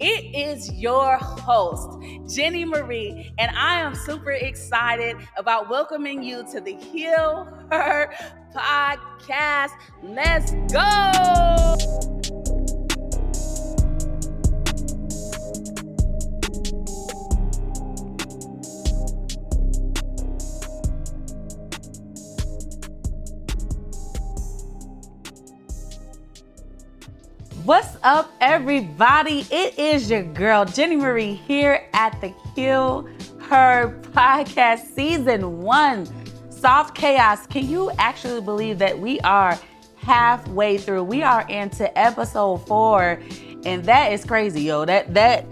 It is your host, Jenny Marie, and I am super excited about welcoming you to the Heal Her podcast. Let's go! What's up, everybody? It is your girl, Jenny Marie, here at the Heal Her podcast, season 1, Soft Chaos. Can you actually believe that we are halfway through? We are into episode 4, and that is crazy, yo. I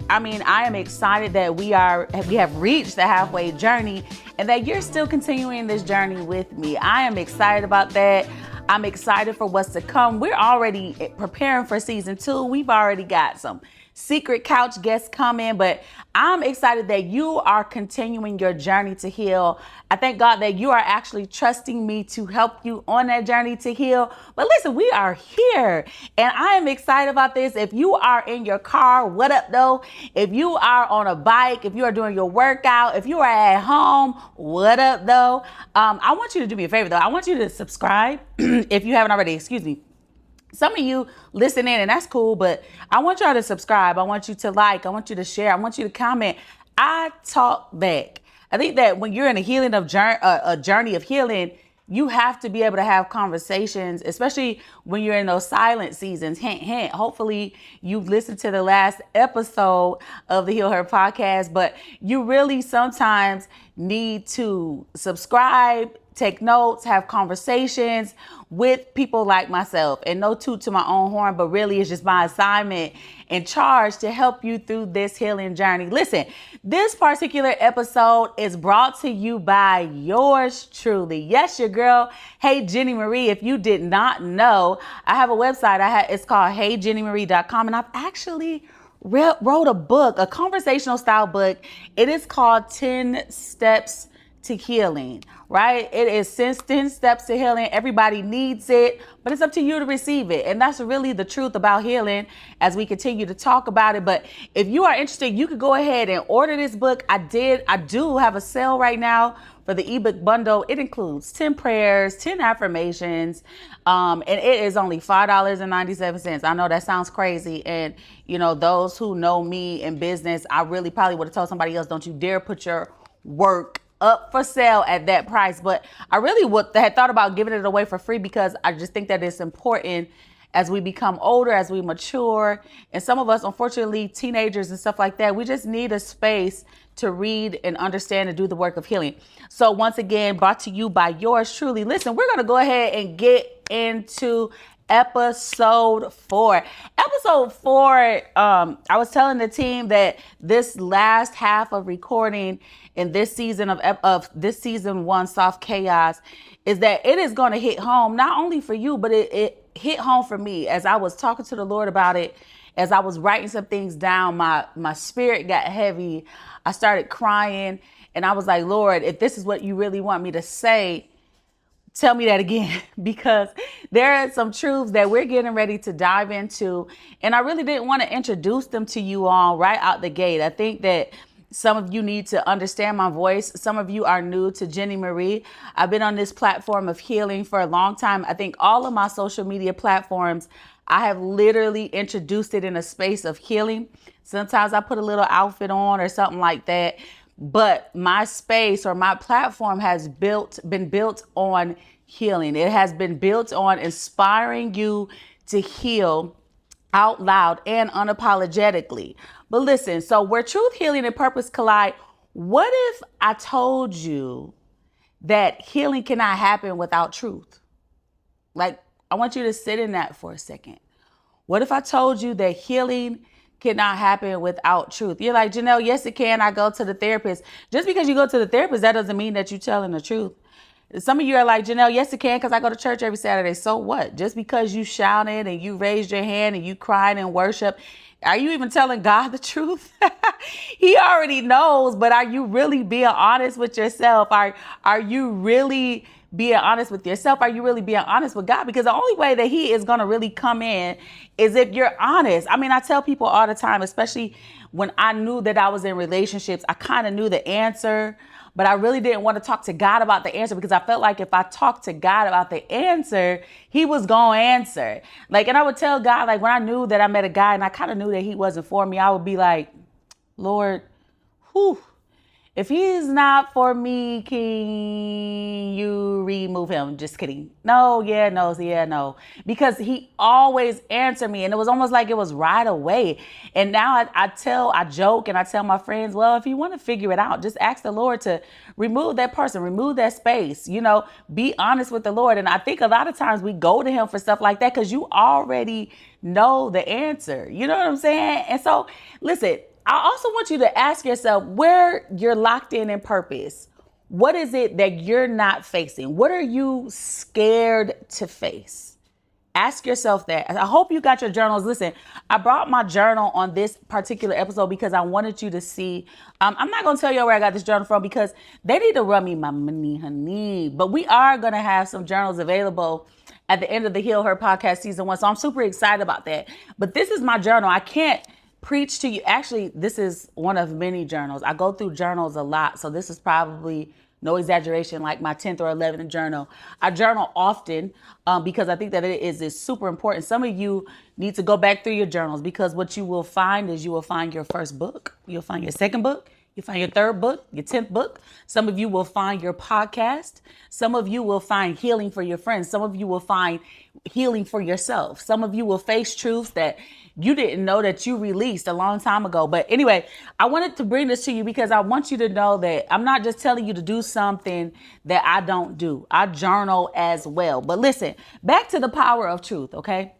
am excited that we have reached the halfway journey, and that you're still continuing this journey with me. I am excited about that. I'm excited for what's to come. We're already preparing for season 2. We've already got some secret couch guests coming, but I'm excited that you are continuing your journey to heal. I thank God that you are actually trusting me to help you on that journey to heal. But listen, we are here, and I am excited about this. If you are in your car, what up though? If you are on a bike, if you are doing your workout, if you are at home, what up though? I want you to do me a favor though. I want you to subscribe if you haven't already, excuse me. Some of you listen in, and that's cool, but I want y'all to subscribe. I want you to like. I want you to share. I want you to comment. I talk back. I think that when you're in a journey of healing, you have to be able to have conversations, especially when you're in those silent seasons. Hint, hint. Hopefully you've listened to the last episode of the Heal Her podcast, but you really sometimes need to subscribe, take notes, have conversations with people like myself. And no toot to my own horn, but really it's just my assignment and charge to help you through this healing journey. Listen, this particular episode is brought to you by yours truly. Yes, your girl, Hey Jenny Marie. If you did not know, I have a website. It's called HeyJennyMarie.com, and I've actually wrote a book, a conversational style book. It is called 10 Steps to Healing, right? It is 10 steps to healing. Everybody needs it, but it's up to you to receive it. And that's really the truth about healing as we continue to talk about it. But if you are interested, you could go ahead and order this book. I do have a sale right now for the ebook bundle. It includes 10 prayers, 10 affirmations, and it is only $5.97. I know that sounds crazy. And those who know me in business, I really probably would have told somebody else, don't you dare put your work up for sale at that price. But I really had thought about giving it away for free, because I just think that it's important as we become older, as we mature. And some of us, unfortunately, teenagers and stuff like that, we just need a space to read and understand and do the work of healing. So once again, brought to you by yours truly. Listen, we're going to go ahead and get into episode 4. Episode 4, I was telling the team that this last half of recording in this season of this season 1, Soft Chaos, is that it is going to hit home, not only for you, but it hit home for me. As I was talking to the Lord about it, as I was writing some things down, my spirit got heavy. I started crying, and I was like, Lord, if this is what you really want me to say, tell me that again, because there are some truths that we're getting ready to dive into. And I really didn't want to introduce them to you all right out the gate. I think that some of you need to understand my voice. Some of you are new to Jenny Marie. I've been on this platform of healing for a long time. I think all of my social media platforms, I have literally introduced it in a space of healing. Sometimes I put a little outfit on or something like that. But my space or my platform has been built on healing. It has been built on inspiring you to heal out loud and unapologetically. But listen, so where truth, healing, and purpose collide, what if I told you that healing cannot happen without truth? Like, I want you to sit in that for a second. What if I told you that healing cannot happen without truth? You're like, Janelle, yes, it can. I go to the therapist. Just because you go to the therapist, that doesn't mean that you're telling the truth. Some of you are like, Janelle, yes, it can, because I go to church every Saturday. So what? Just because you shouted and you raised your hand and you cried in worship, are you even telling God the truth? He already knows, but are you really being honest with yourself? Are you really being honest with yourself? Are you really being honest with God? Because the only way that he is going to really come in is if you're honest. I mean, I tell people all the time, especially when I knew that I was in relationships, I kind of knew the answer, but I really didn't want to talk to God about the answer because I felt like if I talked to God about the answer, he was going to answer. Like, and I would tell God, like when I knew that I met a guy and I kind of knew that he wasn't for me, I would be like, Lord, whew, if he's not for me, can you remove him? Just kidding. No, yeah, no, yeah, no. Because he always answered me. And it was almost like it was right away. And now I joke and I tell my friends, well, if you want to figure it out, just ask the Lord to remove that person, remove that space, be honest with the Lord. And I think a lot of times we go to him for stuff like that because you already know the answer. You know what I'm saying? And so, listen, I also want you to ask yourself where you're locked in purpose. What is it that you're not facing? What are you scared to face? Ask yourself that. I hope you got your journals. Listen, I brought my journal on this particular episode because I wanted you to see. I'm not going to tell you where I got this journal from because they need to run me my money, honey. But we are going to have some journals available at the end of the Heal Her podcast season 1. So I'm super excited about that. But this is my journal. I can't preach to you. Actually, this is one of many journals. I go through journals a lot. So this is probably, no exaggeration, like my 10th or 11th journal. I journal often because I think that it is super important. Some of you need to go back through your journals because what you will find is you will find your first book. You'll find your second book. You find your third book, your 10th book. Some of you will find your podcast. Some of you will find healing for your friends. Some of you will find healing for yourself. Some of you will face truths that you didn't know that you released a long time ago. But anyway, I wanted to bring this to you because I want you to know that I'm not just telling you to do something that I don't do. I journal as well. But listen, back to the power of truth, okay?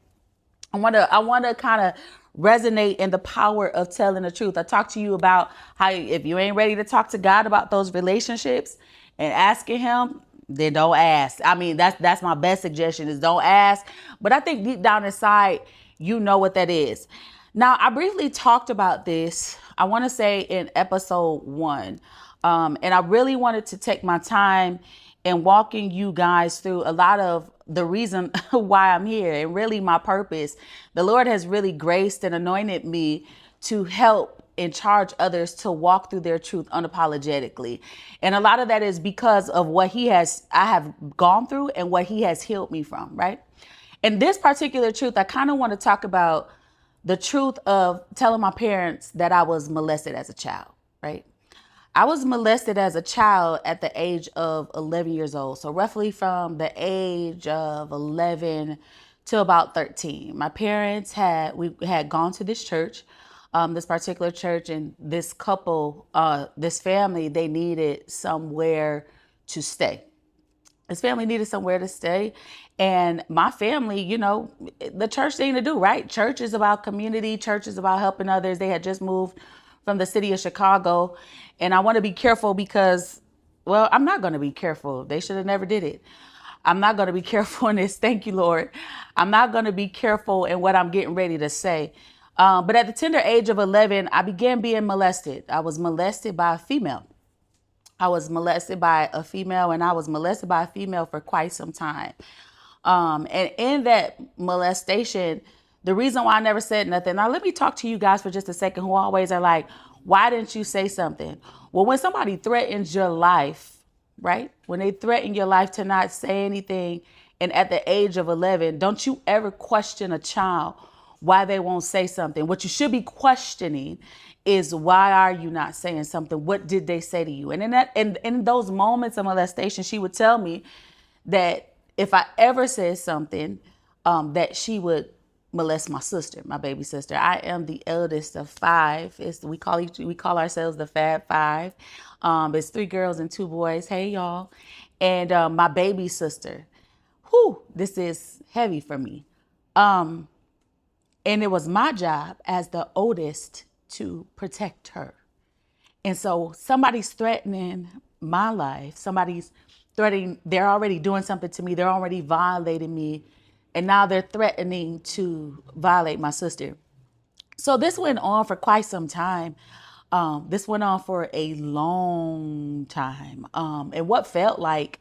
I want to kind of resonate in the power of telling the truth. I talked to you about how if you ain't ready to talk to God about those relationships and asking him, then don't ask. I mean, that's my best suggestion is don't ask. But I think deep down inside, you know what that is. Now, I briefly talked about this, I want to say in episode 1. And I really wanted to take my time in walking you guys through a lot of the reason why I'm here and really my purpose. The Lord has really graced and anointed me to help and charge others to walk through their truth unapologetically. And a lot of that is because of what I have gone through and what he has healed me from, right? And this particular truth, I kind of want to talk about the truth of telling my parents that I was molested as a child, right? I was molested as a child at the age of 11 years old. So roughly from the age of 11 to about 13. My parents had gone to this church, this particular church, and this couple, this family, they needed somewhere to stay. This family needed somewhere to stay. And my family, the church thing to do, right? Church is about community. Church is about helping others. They had just moved from the city of Chicago. And I want to be careful because, well, I'm not going to be careful. They should have never did it. I'm not going to be careful in this. Thank you, Lord. I'm not going to be careful in what I'm getting ready to say. But at the tender age of 11, I began being molested. I was molested by a female. I was molested by a female, and I was molested by a female for quite some time. And in that molestation, the reason why I never said nothing. Now, let me talk to you guys for just a second who always are like, why didn't you say something? Well, when somebody threatens your life, right? When they threaten your life to not say anything, and at the age of 11, don't you ever question a child why they won't say something. What you should be questioning is, why are you not saying something? What did they say to you? And in those moments of molestation, she would tell me that if I ever said something, that she would molest my sister, my baby sister. I am the eldest of 5. We call ourselves the Fab 5. It's 3 girls and 2 boys. Hey, y'all. And my baby sister. This is heavy for me. And it was my job as the oldest to protect her. And so somebody's threatening my life. Somebody's threatening, they're already doing something to me. They're already violating me. And now they're threatening to violate my sister. So this went on for quite some time. This went on for a long time. And what felt like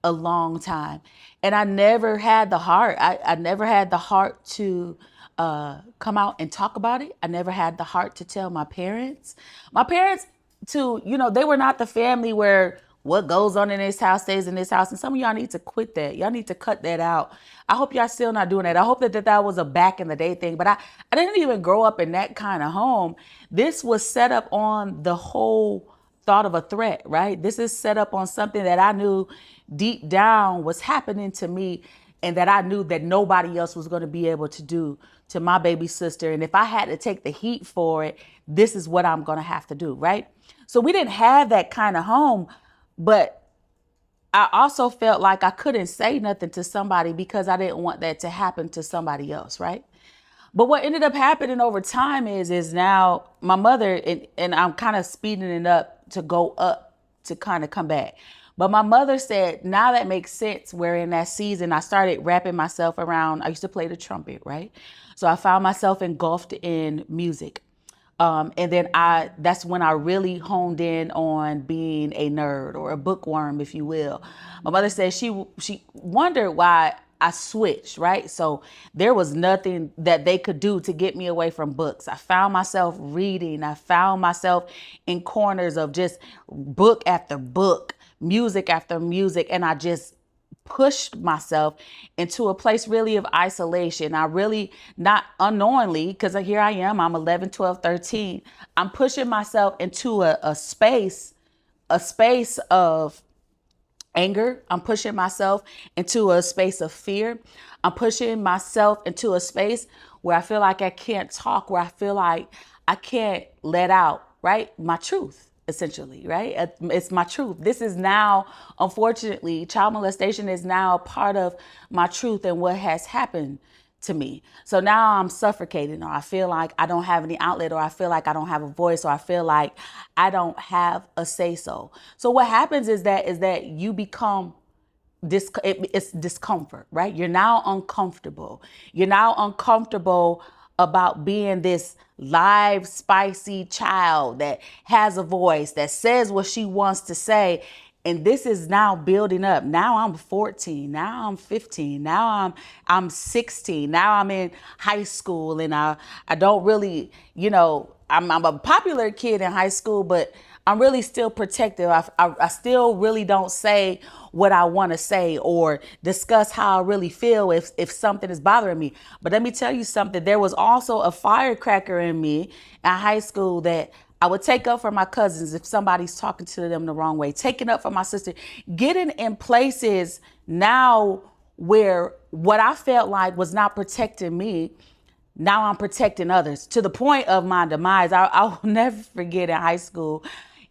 a long time. And I never had the heart. I never had the heart to come out and talk about it. I never had the heart to tell my parents. My parents, to, they were not the family where what goes on in this house stays in this house. And some of y'all need to quit that. Y'all need to cut that out. I hope y'all still not doing that. I hope that was a back in the day thing. But I didn't even grow up in that kind of home. This was set up on the whole thought of a threat, right? This is set up on something that I knew deep down was happening to me, and that I knew that nobody else was going to be able to do to my baby sister. And if I had to take the heat for it, this is what I'm going to have to do, right? So we didn't have that kind of home, but I also felt like I couldn't say nothing to somebody because I didn't want that to happen to somebody else, right? But what ended up happening over time is now my mother, and I'm kind of speeding it up to go up to kind of come back. But my mother said, now that makes sense, where in that season, I started wrapping myself around, I used to play the trumpet, right? So I found myself engulfed in music. And then that's when I really honed in on being a nerd or a bookworm, if you will. My mother said she wondered why I switched, right? So there was nothing that they could do to get me away from books. I found myself reading. I found myself in corners of just book after book, music after music. And I just pushed myself into a place really of isolation. I really, not unknowingly, because here I am, I'm 11, 12, 13. I'm pushing myself into a space of anger. I'm pushing myself into a space of fear. I'm pushing myself into a space where I feel like I can't talk, where I feel like I can't let out, right, my truth, essentially, right? It's my truth. This is now, unfortunately, child molestation is now a part of my truth and what has happened to me. So now I'm suffocating, or I feel like I don't have any outlet, or I feel like I don't have a voice, or I feel like I don't have a say so. So what happens is that you become it's discomfort, right? You're now uncomfortable. You're now uncomfortable about being this live, spicy child that has a voice, that says what she wants to say. And this is now building up. Now I'm 14. Now I'm 15. Now I'm 16. Now I'm in high school, and I don't really, I'm a popular kid in high school, but I'm really still protective. I still really don't say what I want to say or discuss how I really feel if something is bothering me. But let me tell you something. There was also a firecracker in me in high school that I would take up for my cousins if somebody's talking to them the wrong way, taking up for my sister, getting in places now where what I felt like was not protecting me, now I'm protecting others, to the point of my demise. I will never forget in high school,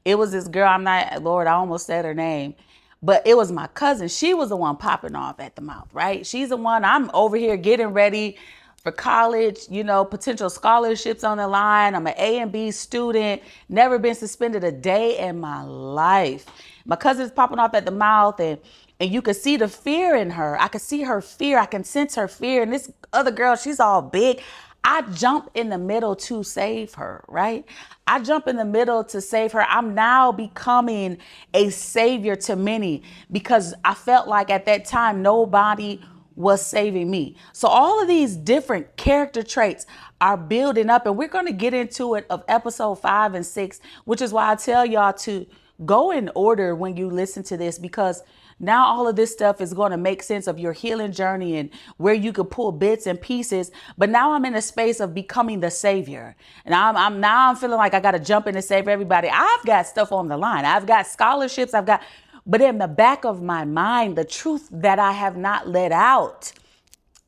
it was this girl, Lord, I almost said her name, but it was my cousin. She was the one popping off at the mouth, right? She's the one. I'm over here getting ready for college, potential scholarships on the line. I'm an A and B student, never been suspended a day in my life. My cousin's popping off at the mouth, and you could see the fear in her. I could see her fear. I can sense her fear. And this other girl, she's all big. I jump in the middle to save her, right? I jump in the middle to save her. I'm now becoming a savior to many because I felt like at that time, nobody was saving me. So all of these different character traits are building up, and we're going to get into it of episode 5 and 6, which is why I tell y'all to go in order when you listen to this, because now all of this stuff is going to make sense of your healing journey and where you could pull bits and pieces. But now I'm in a space of becoming the savior. And I'm feeling like I got to jump in and save everybody. I've got stuff on the line. I've got scholarships. But in the back of my mind, the truth that I have not let out,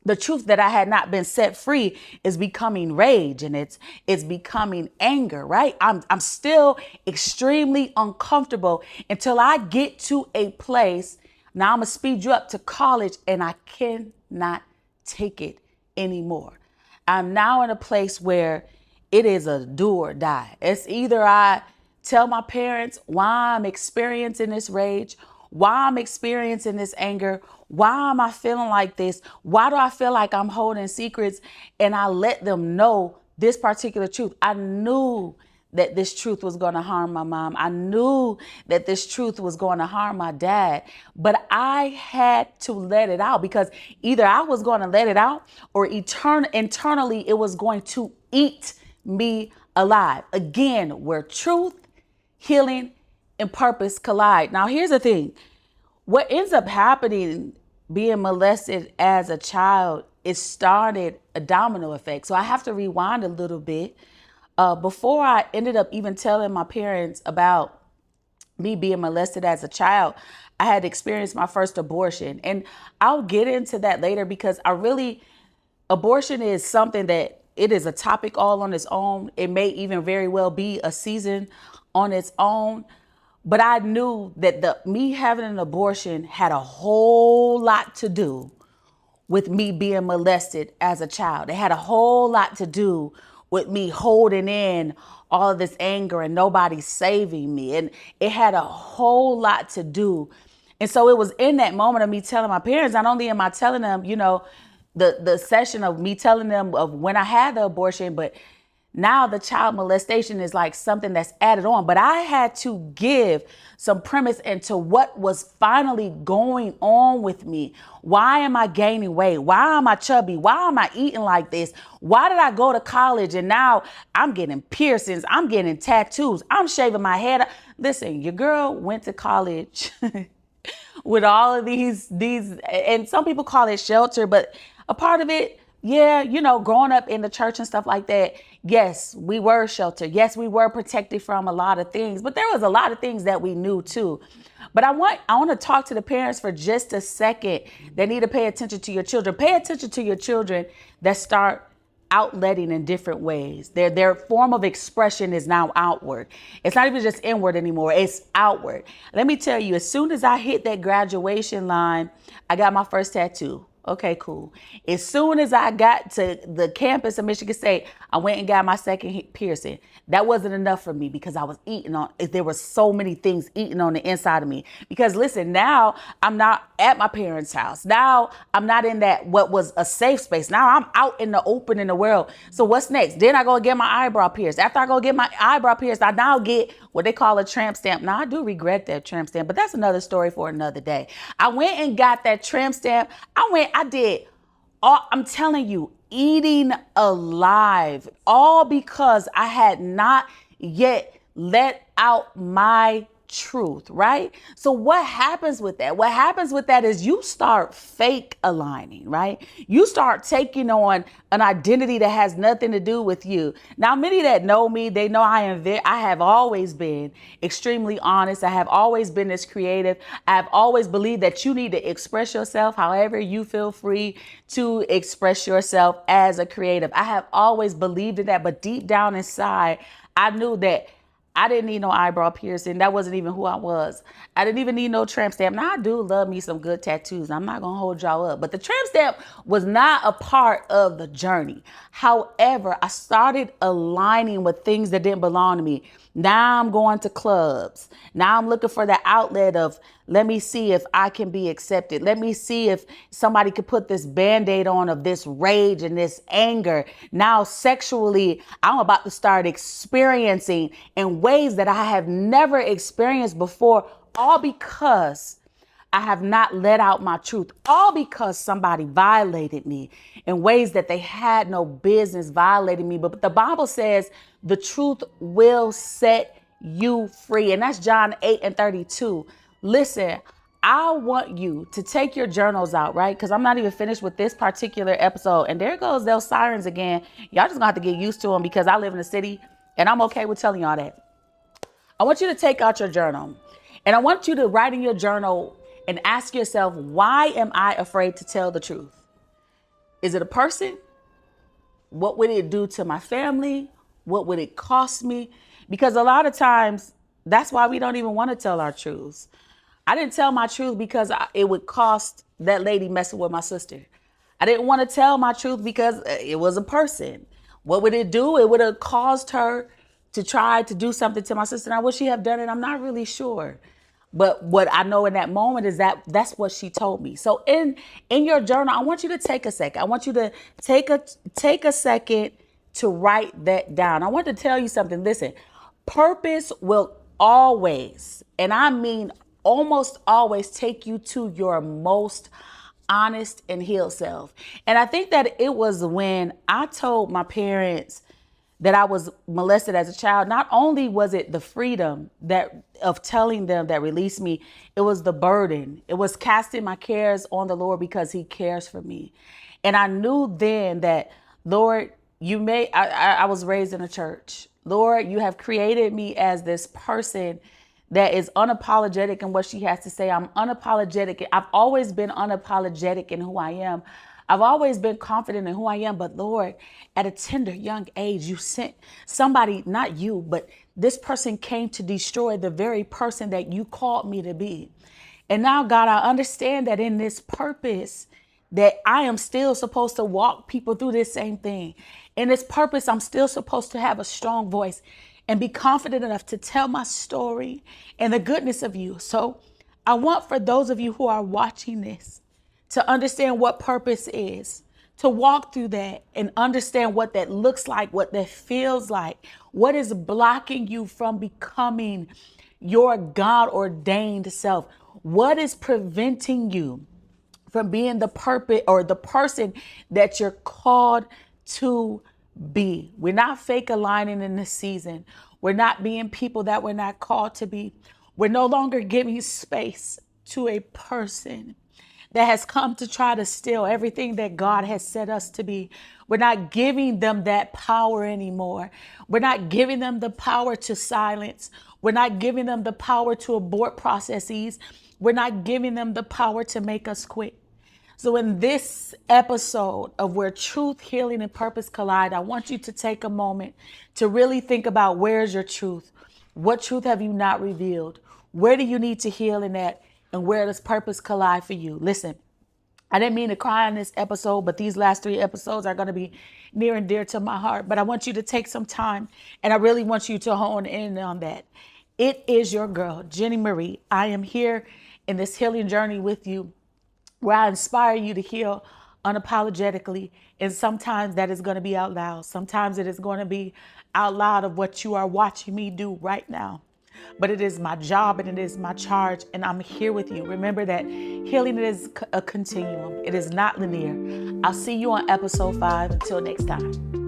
the truth that I had not been set free, is becoming rage, and it's becoming anger, right? I'm still extremely uncomfortable until I get to a place. Now I'm gonna speed you up to college, and I cannot take it anymore. I'm now in a place where it is a do or die. It's either I tell my parents why I'm experiencing this rage, why I'm experiencing this anger, why am I feeling like this? Why do I feel like I'm holding secrets? And I let them know this particular truth. I knew that this truth was going to harm my mom. I knew that this truth was going to harm my dad, but I had to let it out because either I was going to let it out or internally it was going to eat me alive. Again, where truth, healing, and purpose collide. Now, here's the thing. What ends up happening being molested as a child, it started a domino effect. So I have to rewind a little bit. Before I ended up even telling my parents about me being molested as a child, I had experienced my first abortion. And I'll get into that later because abortion is something that it is a topic all on its own. It may even very well be a season on its own. But I knew that me having an abortion had a whole lot to do with me being molested as a child. It had a whole lot to do with me holding in all of this anger and nobody saving me. And it had a whole lot to do. And so it was in that moment of me telling my parents, not only am I telling them, the session of me telling them of when I had the abortion, but now the child molestation is like something that's added on. But I had to give some premise into what was finally going on with me. Why am I gaining weight? Why am I chubby? Why am I eating like this? Why did I go to college and now I'm getting piercings? I'm getting tattoos. I'm shaving my head. Listen, your girl went to college with all of these, and some people call it shelter, but a part of it, yeah, growing up in the church and stuff like that, yes, we were sheltered. Yes, we were protected from a lot of things, but there was a lot of things that we knew too. But I want to talk to the parents for just a second. They need to pay attention to your children. Pay attention to your children that start outletting in different ways. Their form of expression is now outward. It's not even just inward anymore. It's outward. Let me tell you, as soon as I hit that graduation line, I got my first tattoo. Okay, cool. As soon as I got to the campus of Michigan State, I went and got my second piercing. That wasn't enough for me because I was there were so many things eating on the inside of me. Because listen, now I'm not at my parents' house. Now I'm not in what was a safe space. Now I'm out in the open in the world. So what's next? Then I go get my eyebrow pierced. After I go get my eyebrow pierced, I now get what they call a tramp stamp. Now I do regret that tramp stamp, but that's another story for another day. I went and got that tramp stamp. I'm telling you, eating alive, all because I had not yet let out my truth, right? So what happens with that? What happens with that is you start fake aligning, right? You start taking on an identity that has nothing to do with you. Now, many that know me, they know I have always been extremely honest. I have always been this creative. I have always believed that you need to express yourself however you feel free to express yourself as a creative. I have always believed in that, but deep down inside, I knew that I didn't need no eyebrow piercing. That wasn't even who I was. I didn't even need no tramp stamp. Now, I do love me some good tattoos. I'm not going to hold y'all up. But the tramp stamp was not a part of the journey. However, I started aligning with things that didn't belong to me. Now I'm going to clubs. Now I'm looking for the outlet of, let me see if I can be accepted. Let me see if somebody could put this Band-Aid on of this rage and this anger. Now sexually, I'm about to start experiencing in ways that I have never experienced before, all because I have not let out my truth, all because somebody violated me in ways that they had no business violating me. But the Bible says the truth will set you free. And that's John 8:32. Listen, I want you to take your journals out, right? Because I'm not even finished with this particular episode. And there goes those sirens again. Y'all just gonna have to get used to them because I live in the city and I'm okay with telling y'all that. I want you to take out your journal and I want you to write in your journal and ask yourself, why am I afraid to tell the truth? Is it a person? What would it do to my family? What would it cost me? Because a lot of times, that's why we don't even want to tell our truths. I didn't tell my truth because it would cost that lady messing with my sister. I didn't want to tell my truth because it was a person. What would it do? It would have caused her to try to do something to my sister. Now, would she have done it? I'm not really sure. But what I know in that moment is that that's what she told me. So in your journal, I want you to take a second. I want you to take a second to write that down. I want to tell you something. Listen, Purpose will always, and I mean almost always, take you to your most honest and healed self. And I think that it was when I told my parents that I was molested as a child, not only was it the freedom that of telling them that released me, it was the burden. It was casting my cares on the Lord because he cares for me. And I knew then that, Lord, I was raised in a church. Lord, you have created me as this person that is unapologetic in what she has to say. I'm unapologetic. I've always been unapologetic in who I am. I've always been confident in who I am. But Lord, at a tender young age, you sent somebody, not you, but this person came to destroy the very person that you called me to be. And now, God, I understand that in this purpose, that I am still supposed to walk people through this same thing. In this purpose, I'm still supposed to have a strong voice and be confident enough to tell my story and the goodness of you. So I want for those of you who are watching this to understand what purpose is, to walk through that and understand what that looks like, what that feels like, what is blocking you from becoming your God ordained self, what is preventing you from being the purpose or the person that you're called to be. We're not fake aligning in this season. We're not being people that we're not called to be. We're no longer giving space to a person that has come to try to steal everything that God has set us to be. We're not giving them that power anymore. We're not giving them the power to silence. We're not giving them the power to abort processes. We're not giving them the power to make us quit. So in this episode of Where Truth, Healing, and Purpose Collide, I want you to take a moment to really think about, where's your truth? What truth have you not revealed? Where do you need to heal in that? And where does purpose collide for you? Listen, I didn't mean to cry on this episode, but these last 3 episodes are going to be near and dear to my heart. But I want you to take some time, and I really want you to hone in on that. It is your girl, Jenny Marie. I am here in this healing journey with you, where I inspire you to heal unapologetically. And sometimes that is going to be out loud. Sometimes it is going to be out loud of what you are watching me do right now. But it is my job and it is my charge, and I'm here with you. Remember that healing is a continuum. It is not linear. I'll see you on episode 5. Until next time.